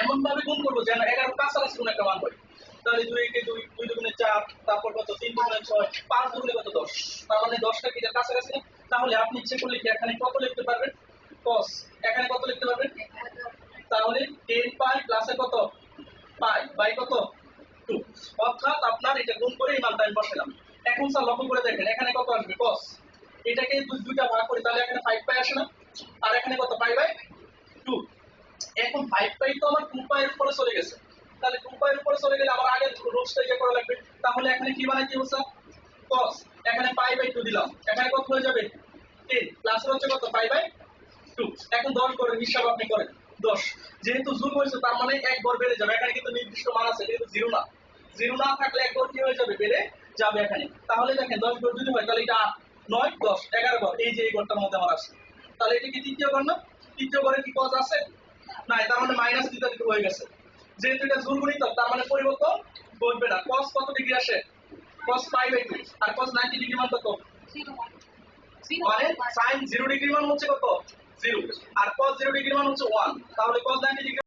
এমন ভাবে গুণ করবো যেন 11 কাছাকাছি কোন একটা মান হয়। তাহলে 2 কে 2, 2 দুগুণে 4, তারপর কত 3 দুগুণে 6, 5 দুগুণে কত 10। তার মানে 10টা কি এর কাছাকাছি না? তাহলে আপনি ইচ্ছে করলে কি এখানে কত লিখতে পারবেন? cos। এখানে কত লিখতে পারবেন? তাহলে 10 পাই প্লাসে কত পাই বাই কত 2। অর্থাৎ আপনার এটা গুণ করে এই মানটা আমি বসালাম। এখন স্যার লক্ষ্য করে দেখেন এখানে কত আসবে cos। এটাকে দুইটা ভাগ করি তাহলে এখানে 5 পাই আসে না? আর এখানে কত পাই বাই 2। এখন 5 পাই তো আমার 2 পাই এর উপরে চলে গেছে। তাহলে 2 পাই এর উপরে চলে গেলে আমার আগের রুটসটা ইয়ে করা লাগবে। তাহলে এখানে কি বানাইতে হবে স্যার? cos। এখানে পাই বাই 2 দিলাম। এখানে কত হয়ে যাবে? 10 প্লাস হচ্ছে কত পাই বাই 2। এখন 10 করে হিসাব আপনি করেন। 10 যেহেতু যোগ হয়েছে তার মানে এক ঘর বেড়ে যাবে। এখানে কিন্তু নির্দিষ্ট মান আছে, কিন্তু 0 না। 0 না থাকলে এক ঘর কি হয়ে যাবে? বেড়ে যাবে এখানে। তাহলে দেখেন 10 ঘর যদি হয় তাহলে এটা 8, 9, 10, 11 ঘর। এই যে এই ঘরটার মধ্যে আমার আছে। তাহলে এটা কি তৃতীয় ঘর না? তৃতীয় ঘরে কি cos আছে? নাই, তার মানে মাইনাস দিতে দিতে হয়ে গেছে। যেহেতু এটা গুণিতক তার মানে পরিবর্তন ঘটবে না। cos কত ডিগ্রি আসে? cos পাই বাই 2 আর cos 90 ডিগ্রি মান কত? মানে sin 0 ডিগ্রি মান হচ্ছে কত? 0 আর cos 0 ডিগ্রি মান হচ্ছে 1। তাহলে cos 90 ডিগ্রি